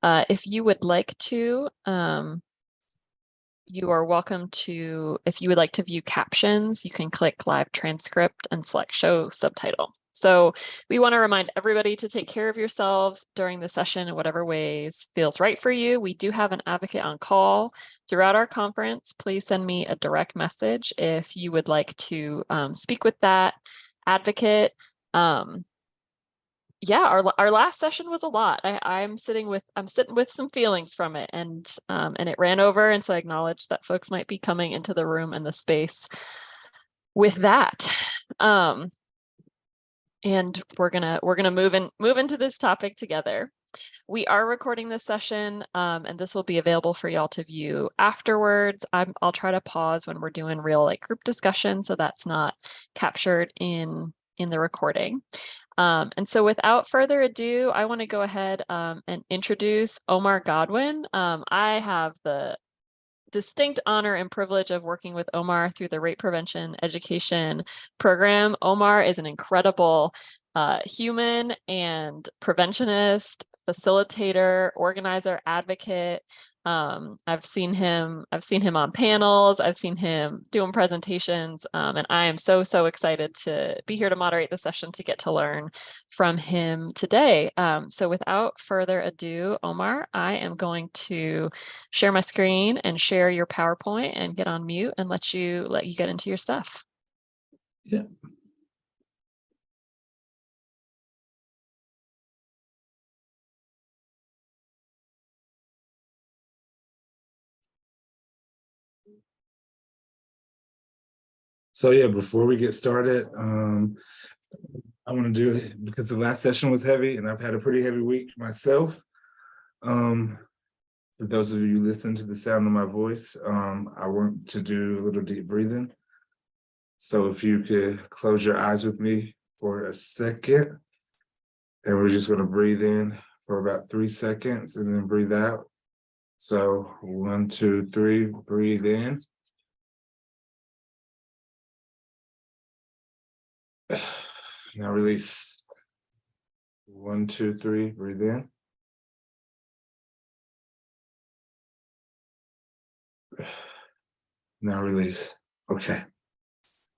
If you would like to, you are welcome to, if you would like to view captions, you can click live transcript and select show subtitle. So we want to remind everybody to take care of yourselves during the session in whatever ways feels right for you. We do have an advocate on call throughout our conference. Please send me a direct message if you would like to speak with that advocate. Yeah, our last session was a lot. I'm sitting with some feelings from it, and it ran over, and so I acknowledge that folks might be coming into the room and the space with that. And we're gonna move into this topic together. We are recording this session, and this will be available for y'all to view afterwards. I'll try to pause when we're doing real group discussion, so that's not captured in the recording. And so without further ado, I want to go ahead and introduce Omar Godwin. I have the distinct honor and privilege of working with Omar through the Rape Prevention Education Program. Omar is an incredible human and preventionist, facilitator, organizer, advocate. I've seen him on panels, I've seen him doing presentations, and I am so excited to be here to moderate the session to get to learn from him today. So without further ado, Omar, I am going to share my screen and share your PowerPoint and get on mute and let you get into your stuff. Yeah. So yeah, before we get started, I want to do it because the last session was heavy and I've had a pretty heavy week myself. For those of you listening to the sound of my voice, I want to do a little deep breathing. So if you could close your eyes with me for a second, and we're just going to breathe in for about 3 seconds and then breathe out. So 1, 2, 3, breathe in. Now release. 1, 2, 3, breathe in. Now release. Okay.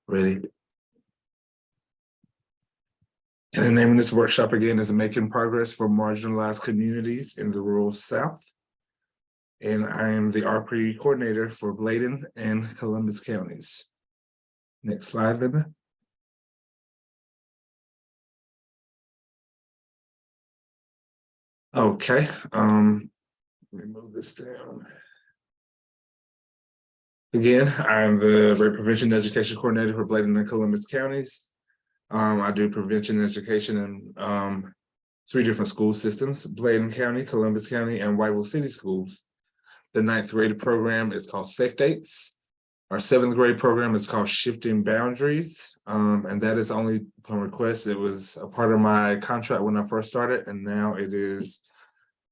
Ready? And the name of this workshop again is Making Progress for Marginalized Communities in the Rural South. And I am the RP coordinator for Bladen and Columbus counties. Next slide, Linda. Okay, let me move this down. Again, I'm the Rape Prevention Education Coordinator for Bladen and Columbus counties. I do prevention education in 3 different school systems: Bladen County, Columbus County, and Whiteville City Schools. The 9th grade program is called Safe Dates. Our 7th grade program is called Shifting Boundaries, and that is only upon request. It was a part of my contract when I first started, and now it is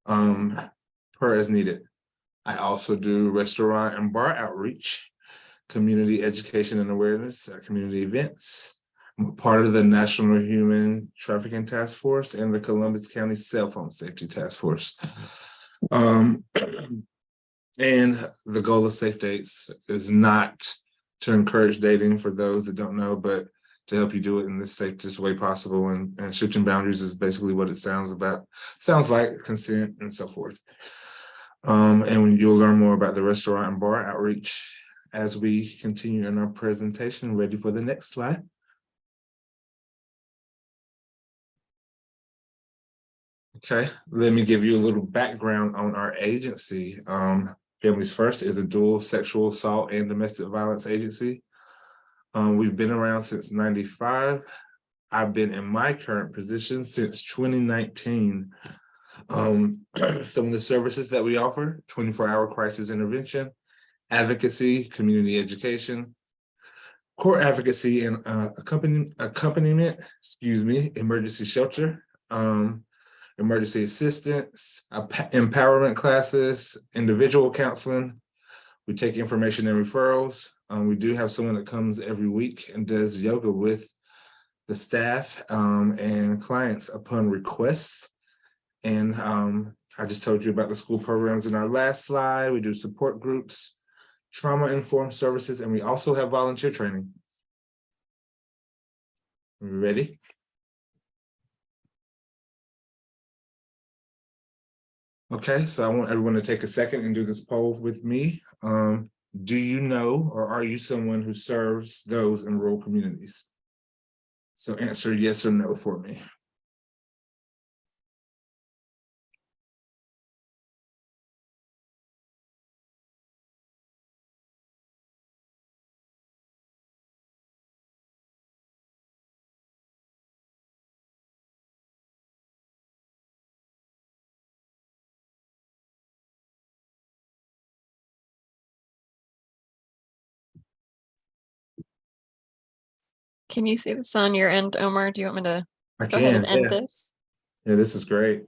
per as needed. I also do restaurant and bar outreach, community education and awareness at community events. I'm a part of the National Human Trafficking Task Force and the Columbus County Cell Phone Safety Task Force. And the goal of Safe Dates is not to encourage dating, for those that don't know, but to help you do it in the safest way possible. And shifting boundaries is basically what it sounds like, consent and so forth. And you'll learn more about the restaurant and bar outreach as we continue in our presentation. Ready for the next slide? Okay, let me give you a little background on our agency. Families First is a dual sexual assault and domestic violence agency. We've been around since '95. I've been in my current position since 2019. Some of the services that we offer: 24-hour crisis intervention, advocacy, community education, court advocacy and accompaniment, emergency shelter, emergency assistance, empowerment classes, individual counseling. We take information and referrals. We do have someone that comes every week and does yoga with the staff and clients upon requests. And I just told you about the school programs in our last slide. We do support groups, trauma-informed services, and we also have volunteer training. Ready? Okay, so I want everyone to take a second and do this poll with me. Do you know, or are you someone who serves those in rural communities? So answer yes or no for me. Can you see this on your end, Omar? Do you want me to I go ahead can, and end yeah. this? Yeah, this is great.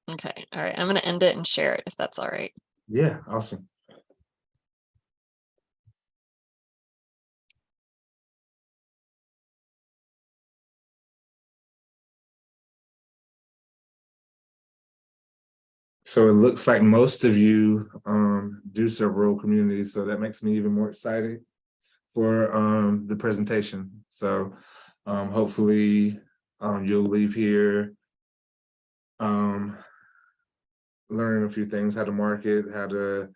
Okay, all right. I'm going to end it and share it if that's all right. Yeah, awesome. So it looks like most of you do serve rural communities, so that makes me even more excited for the presentation. So hopefully you'll leave here learning a few things, how to market, how to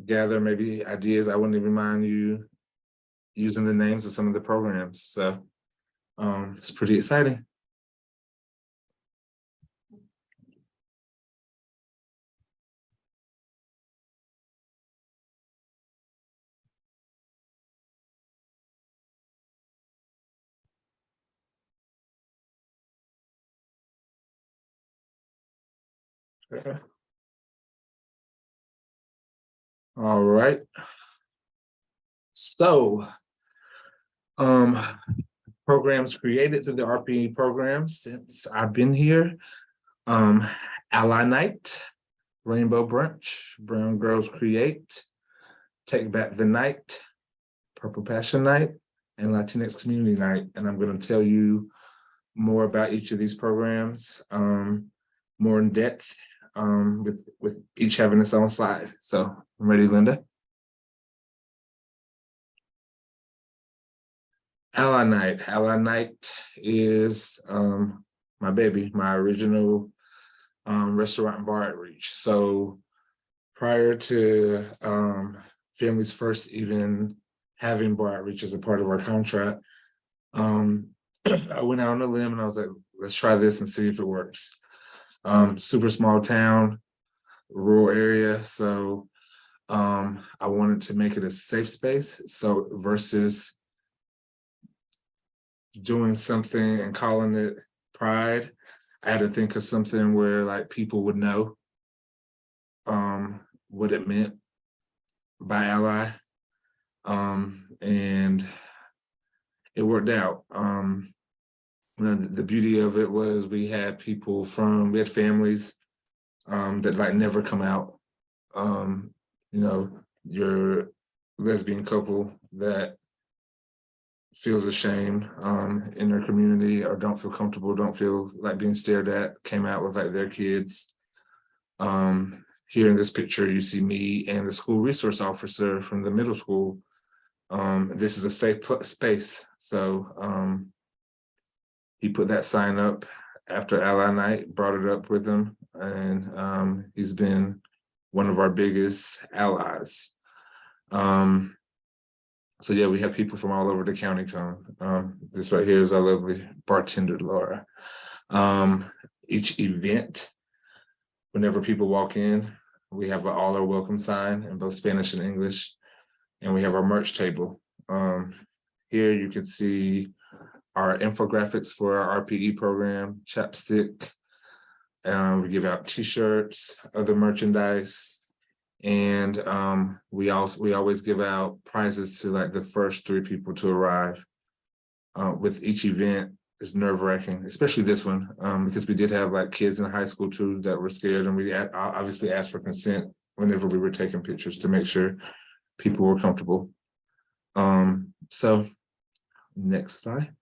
gather maybe ideas. I wouldn't even mind you using the names of some of the programs. So it's pretty exciting. Okay. All right. So programs created through the RPE program since I've been here. Ally Night, Rainbow Brunch, Brown Girls Create, Take Back the Night, Purple Passion Night, and Latinx Community Night. And I'm going to tell you more about each of these programs, more in depth, with each having its own slide. So I'm ready, Linda. Ally Night. Ally Night is my baby, my original restaurant and bar outreach. So prior to Families First even having bar outreach as a part of our contract, I went out on a limb and I was like, let's try this and see if it works. Super small town, rural area. So I wanted to make it a safe space. So versus doing something and calling it Pride, I had to think of something where like people would know what it meant by ally. And it worked out. The beauty of it was we had families that like never come out. Your lesbian couple that feels ashamed in their community or don't feel comfortable, don't feel like being stared at, came out with like their kids. Here in this picture, you see me and the school resource officer from the middle school. This is a safe space. So he put that sign up after Ally Night, brought it up with him, and he's been one of our biggest allies. So yeah, we have people from all over the county come. This right here is our lovely bartender, Laura. Each event, whenever people walk in, we have an all are welcome sign in both Spanish and English, and we have our merch table. Here you can see our infographics for our RPE program, chapstick. We give out t-shirts, other merchandise, and we always give out prizes to like the first 3 people to arrive. With each event, it's nerve-wracking, especially this one, because we did have like kids in high school too that were scared, and we obviously asked for consent whenever we were taking pictures to make sure people were comfortable. So next slide.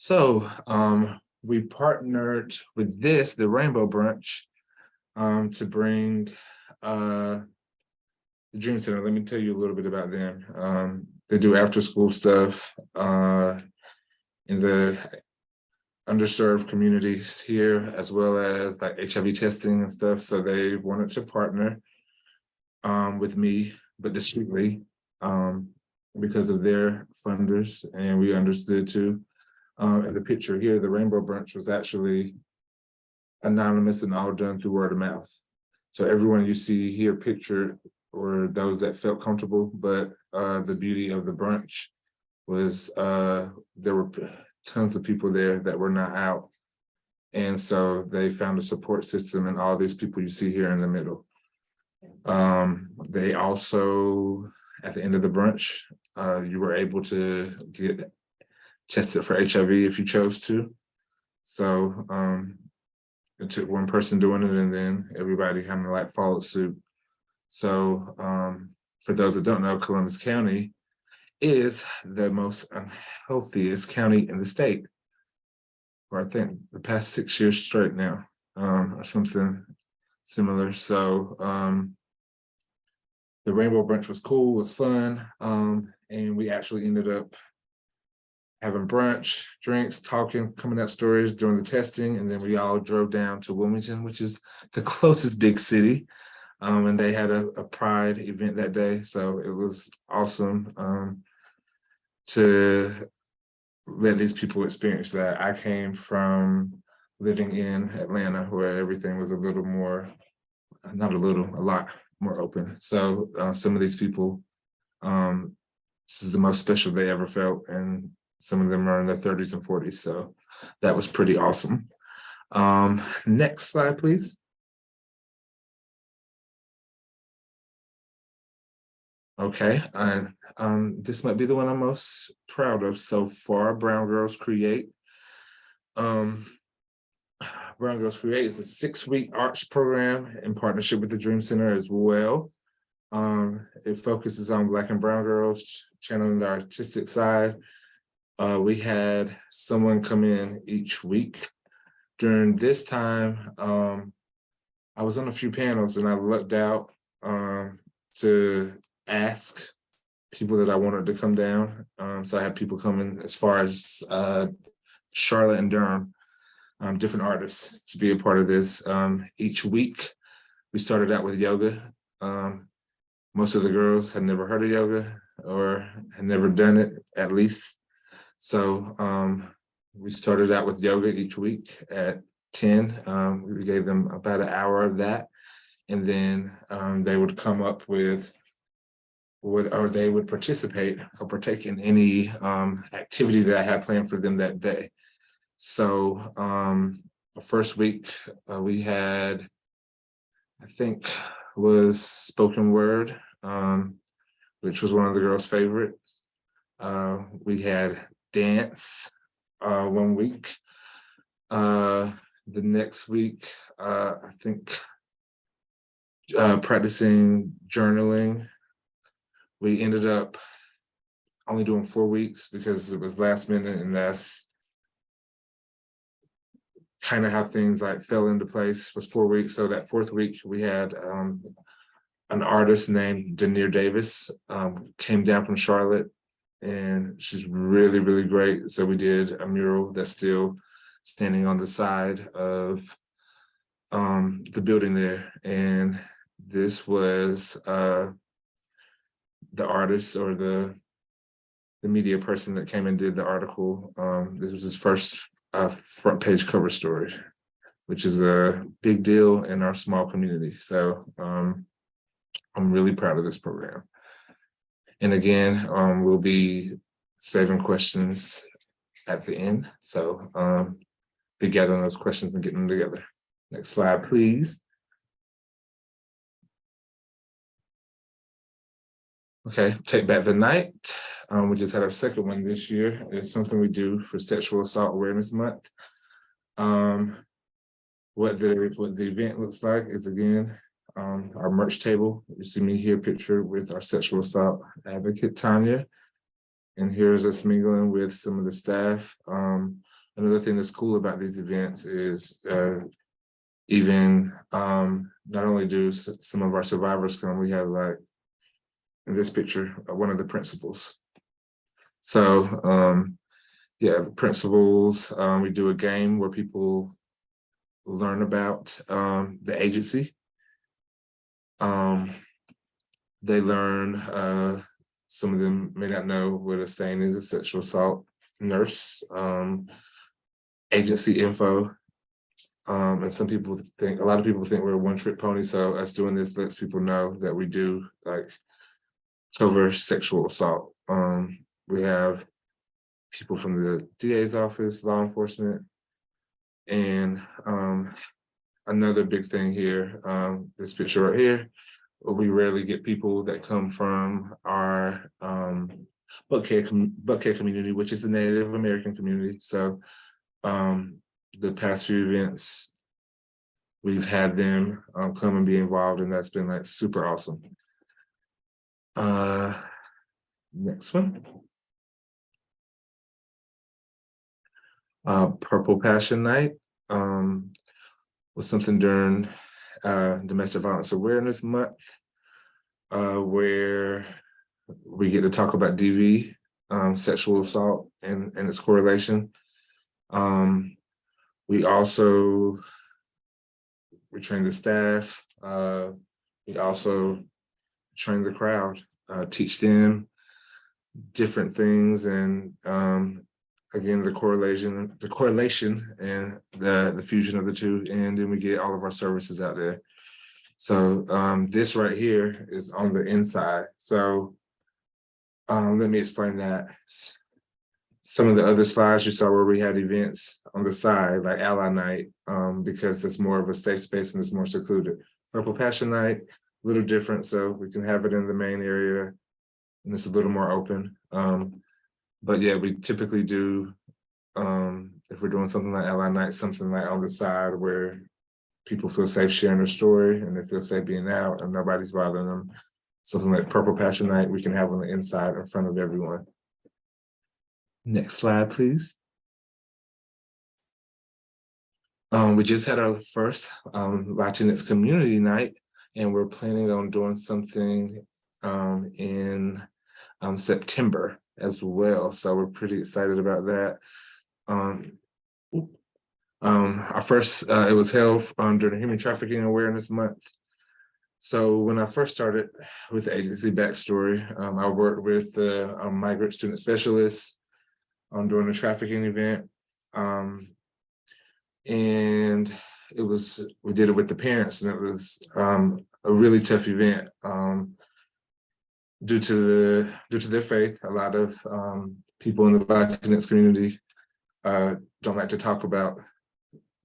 So we partnered with the Rainbow Brunch, to bring the Dream Center. Let me tell you a little bit about them. They do after school stuff in the underserved communities here, as well as like HIV testing and stuff. So they wanted to partner with me, but discreetly, because of their funders, and we understood too. And the picture here, the Rainbow Brunch, was actually anonymous and all done through word of mouth. So everyone you see here pictured were those that felt comfortable, but the beauty of the brunch was there were tons of people there that were not out. And so they found a support system in all these people you see here in the middle. They also, at the end of the brunch, you were able to get tested for HIV if you chose to. So it took one person doing it, and then everybody kind of like followed suit. So for those that don't know, Columbus County is the most unhealthiest county in the state, or I think the past 6 years straight now, or something similar. So the Rainbow Brunch was cool, was fun, and we actually ended up having brunch, drinks, talking, coming out stories during the testing, and then we all drove down to Wilmington, which is the closest big city, and they had a Pride event that day, so it was awesome to let these people experience that. I came from living in Atlanta, where everything was a little more, not a little, a lot more open. So some of these people, this is the most special they ever felt, and some of them are in their 30s and 40s. So that was pretty awesome. Next slide, please. Okay, and this might be the one I'm most proud of so far. Brown Girls Create. Brown Girls Create is a 6-week arts program in partnership with the Dream Center as well. It focuses on Black and Brown girls, channeling the artistic side. We had someone come in each week. During this time, I was on a few panels, and I lucked out to ask people that I wanted to come down. So I had people coming as far as Charlotte and Durham, different artists to be a part of this. Each week, we started out with yoga. Most of the girls had never heard of yoga or had never done it, at least. So we started out with yoga each week at 10. We gave them about an hour of that. And then they would come up with or they would participate or partake in any activity that I had planned for them that day. So the first week we had, I think, was spoken word, which was one of the girls' favorites. We had dance one week. The next week, I think practicing journaling. We ended up only doing 4 weeks because it was last minute, and that's kind of how things like fell into place. Was 4 weeks. So that 4th week, we had an artist named Denier Davis came down from Charlotte, and she's really, really great. So we did a mural that's still standing on the side of the building there. And this was the artist or the media person that came and did the article. This was his first front page cover story, which is a big deal in our small community. So I'm really proud of this program. And again, we'll be saving questions at the end. So be gathering those questions and getting them together. Next slide, please. Okay, Take Back the Night. We just had our second one this year. It's something we do for Sexual Assault Awareness Month. What the event looks like is, again, our merch table. You see me here pictured with our sexual assault advocate, Tanya. And here's us mingling with some of the staff. Another thing that's cool about these events is even not only do some of our survivors come, we have, like in this picture, one of the principals. So yeah, the principals, we do a game where people learn about the agency. They learn, some of them may not know what a SANE is, a sexual assault nurse, agency info. And a lot of people think we're a one-trick pony. So us doing this lets people know that we do like cover sexual assault. We have people from the DA's office, law enforcement, and another big thing here, this picture right here, we rarely get people that come from our Buckhead community, which is the Native American community. So the past few events, we've had them come and be involved, and that's been like super awesome. Next one. Purple Passion Night was something during Domestic Violence Awareness Month, where we get to talk about DV, sexual assault, and its correlation. We train the staff. We also train the crowd, teach them different things, and again, the correlation and the fusion of the two, and then we get all of our services out there. So this right here is on the inside. So let me explain that. Some of the other slides you saw where we had events on the side, like Ally Night, because it's more of a safe space and it's more secluded. Purple Passion Night, a little different, so we can have it in the main area and it's a little more open. But yeah, we typically do, if we're doing something like Ally Night, something like on the side where people feel safe sharing their story and they feel safe being out and nobody's bothering them. Something like Purple Passion Night, we can have on the inside in front of everyone. Next slide, please. We just had our first Latinx community night, and we're planning on doing something in September as well. So we're pretty excited about that. Our first, it was held during Human Trafficking Awareness Month. So when I first started with the agency backstory, I worked with the migrant student specialists during the trafficking event. And we did it with the parents, and it was a really tough event. Due to their faith, a lot of people in the Latinx community don't like to talk about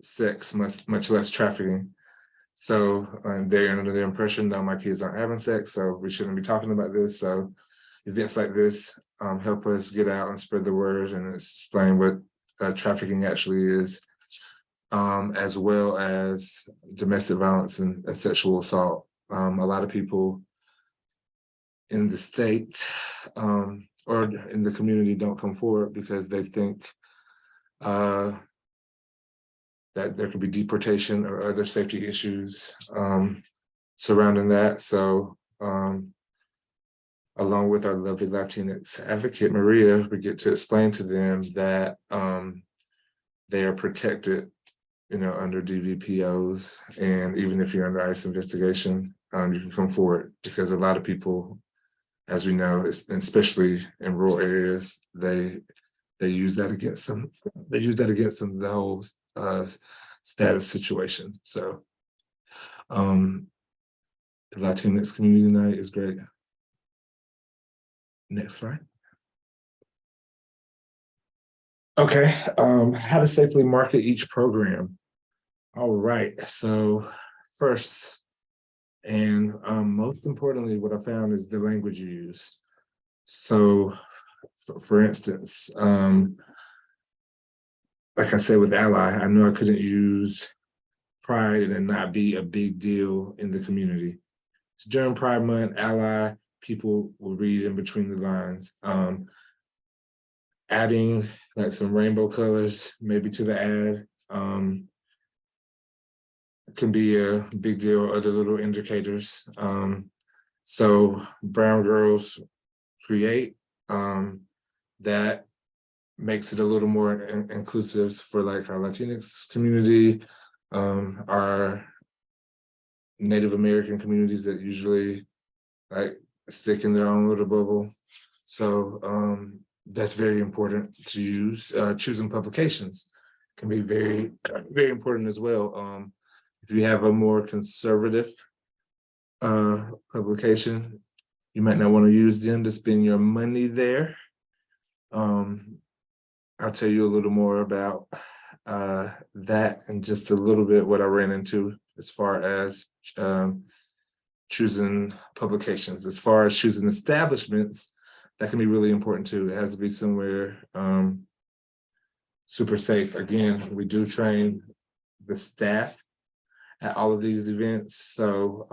sex, much less trafficking. So they're under the impression that my kids aren't having sex, so we shouldn't be talking about this. So events like this help us get out and spread the word and explain what trafficking actually is, as well as domestic violence and sexual assault. A lot of people in the state or in the community don't come forward because they think that there could be deportation or other safety issues surrounding that. So along with our lovely Latinx advocate, Maria, we get to explain to them that they are protected, under DVPOs. And even if you're under ICE investigation, you can come forward, because a lot of people, as we know, especially in rural areas, they use that against them. They use that against them, the whole status situation. So the Latinx community night is great. Next slide. Okay, how to safely market each program. All right, so first and most importantly, what I found is the language you use. So for instance, like I said with Ally, I knew I couldn't use Pride and not be a big deal in the community. So during Pride Month, Ally, people will read in between the lines. Adding like some rainbow colors, maybe to the ad. Can be a big deal, other little indicators. So Brown Girls Create, that makes it a little more inclusive for like our Latinx community, our Native American communities that usually like stick in their own little bubble. So that's very important to use. Choosing publications can be very, very important as well. If you have a more conservative publication, you might not want to use them to spend your money there. I'll tell you a little more about that and just a little bit what I ran into as far as choosing publications. As far as choosing establishments, that can be really important too. It has to be somewhere super safe. Again, we do train the staff at all of these events. So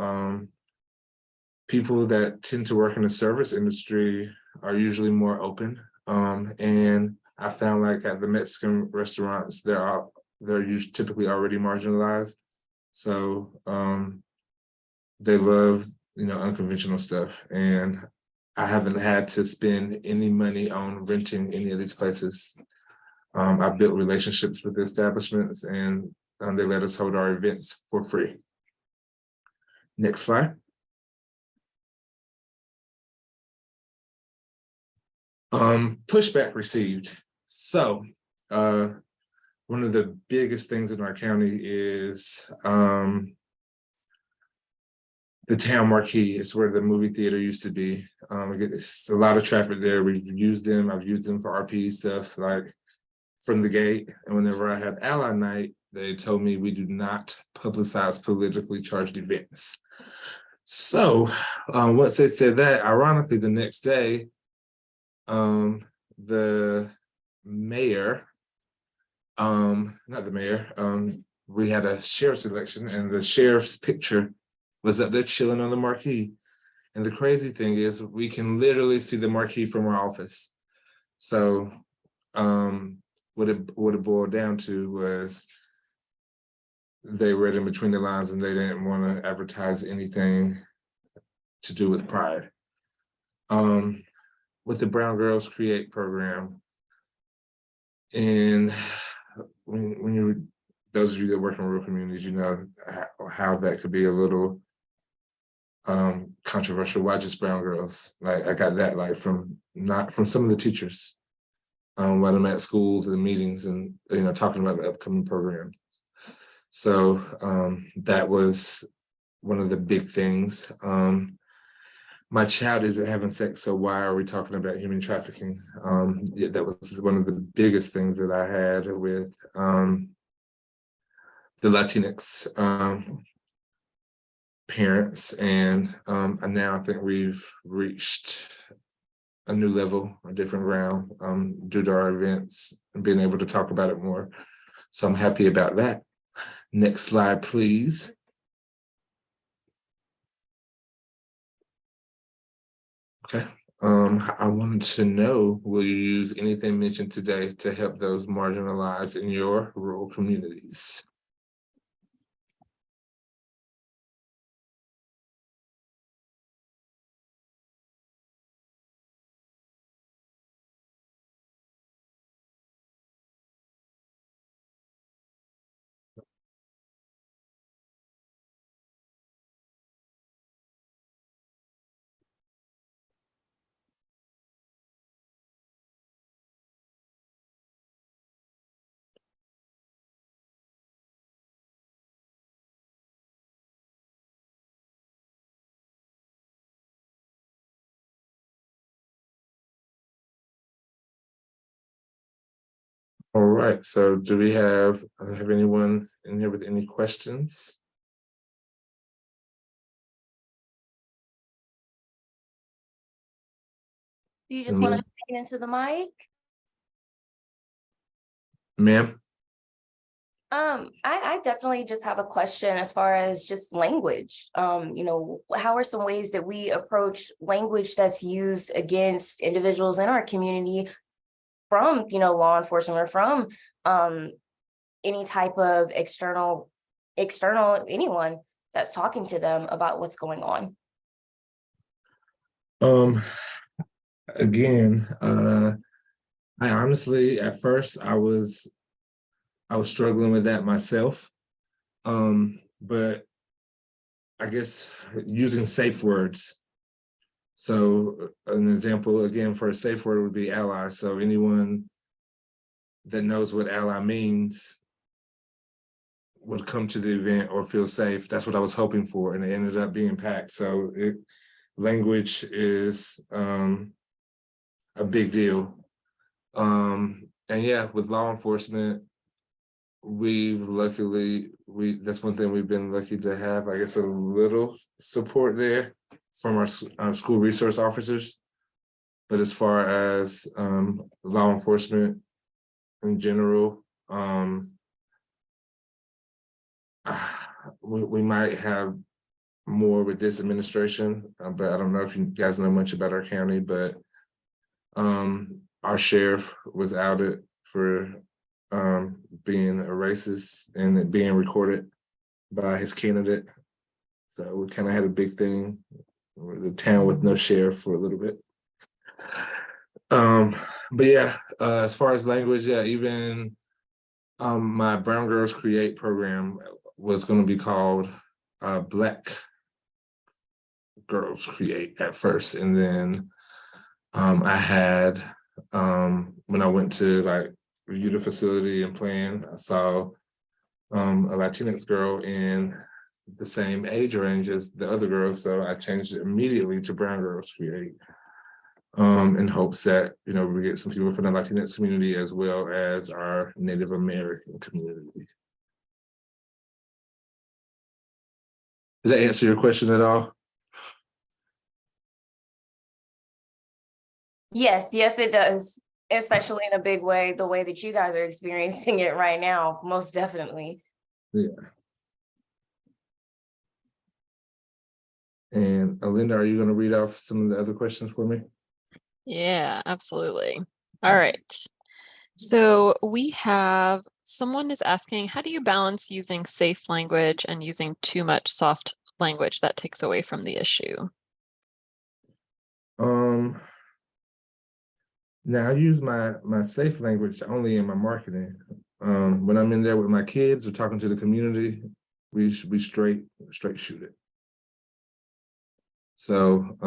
people that tend to work in the service industry are usually more open. And I found like at the Mexican restaurants, they're typically already marginalized. So they love, unconventional stuff. And I haven't had to spend any money on renting any of these places. I've built relationships with the establishments and they let us hold our events for free. Next slide. Pushback received. So one of the biggest things in our county is the town marquee. Is where the movie theater used to be. It's a lot of traffic there. We've used them. I've used them for RP stuff, like from the gate. And whenever I had Ally Night, they told me we do not publicize politically charged events. So once they said that, ironically, the next day, the mayor, not the mayor, we had a sheriff's election and the sheriff's picture was up there chilling on the marquee. And the crazy thing is we can literally see the marquee from our office. So what it boiled down to was they read in between the lines and they didn't want to advertise anything to do with pride. With the Brown Girls Create program, and when you, those of you that work in rural communities, you know how that could be a little controversial. Why just brown girls? Like I got that from some of the teachers when I'm at schools and meetings and talking about the upcoming program. So that was one of the big things. My child isn't having sex, so why are we talking about human trafficking? Yeah, that was one of the biggest things that I had with the Latinx parents, and now I think we've reached a new level, a different ground due to our events and being able to talk about it more. So I'm happy about that. Next slide, please. Okay. I wanted to know, will you use anything mentioned today to help those marginalized in your rural communities? All right, so do we have anyone in here with any questions? Do you just want to speak into the mic? Ma'am? I definitely just have a question as far as just language. How are some ways that we approach language that's used against individuals in our community from, you know, law enforcement or from any type of external anyone that's talking to them about what's going on? Again, I honestly, at first, I was struggling with that myself. But I guess using safe words. So an example again for a safe word would be ally. So anyone that knows what ally means would come to the event or feel safe. That's what I was hoping for, and it ended up being packed. So language is a big deal. And yeah, with law enforcement, that's one thing we've been lucky to have, I guess, a little support there from our school resource officers. But as far as law enforcement in general, we might have more with this administration, but I don't know if you guys know much about our county, but our sheriff was outed for being a racist and it being recorded by his candidate. So we kind of had a big thing, the town with no sheriff for a little bit. But yeah, as far as language, yeah, even my Brown Girls Create program was going to be called Black Girls Create at first, and then I had when I went to like review the facility and plan, I saw a Latinx girl in the same age range as the other girls, so I changed it immediately to Brown Girls Create, in hopes that, you know, we get some people from the Latinx community as well as our Native American community. Does that answer your question at all? Yes, yes, it does. Especially in a big way, the way that you guys are experiencing it right now, most definitely. Yeah. And Alinda, are you going to read off some of the other questions for me? Yeah, absolutely. All right. So we have someone is asking, how do you balance using safe language and using too much soft language that takes away from the issue? Now I use my safe language only in my marketing. When I'm in there with my kids or talking to the community, we straight shoot it. So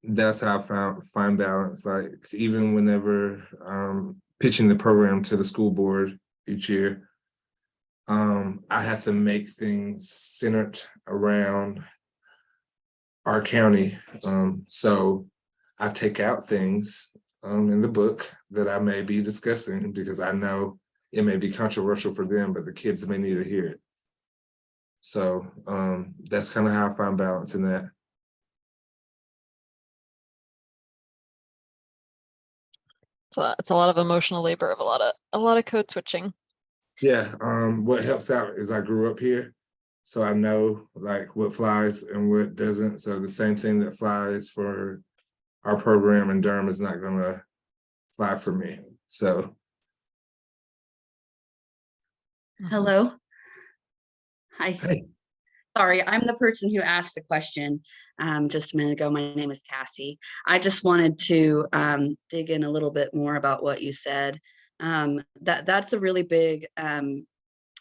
that's how I find balance. Like even whenever pitching the program to the school board each year, I have to make things centered around our county. So I take out things in the book that I may be discussing because I know it may be controversial for them, but the kids may need to hear it. So that's kind of how I find balance in that. It's a lot of emotional labor of a lot of code switching. Yeah, what helps out is I grew up here, so I know like what flies and what doesn't. So the same thing that flies for our program in Durham is not gonna fly for me. So Hello. Hi. hey. Sorry, I'm the person who asked the question just a minute ago. My name is Cassie. I just wanted to dig in a little bit more about what you said. That's a really big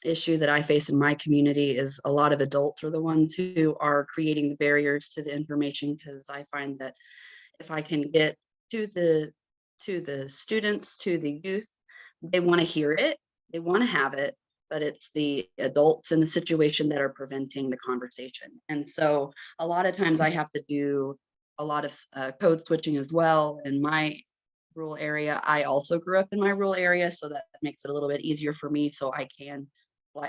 issue that I face in my community is a lot of adults are the ones who are creating the barriers to the information, because I find that if I can get to the students, to the youth, they want to hear it, they want to have it, but it's the adults in the situation that are preventing the conversation. And so a lot of times I have to do a lot of code switching as well. In my rural area, I also grew up in my rural area, so that makes it a little bit easier for me. So I can,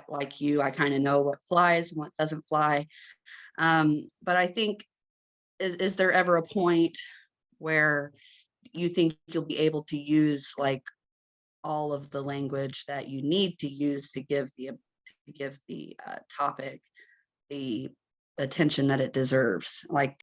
like you, I kind of know what flies and what doesn't fly. But I think, is there ever a point where you think you'll be able to use like all of the language that you need to use to give the topic the attention that it deserves? Like,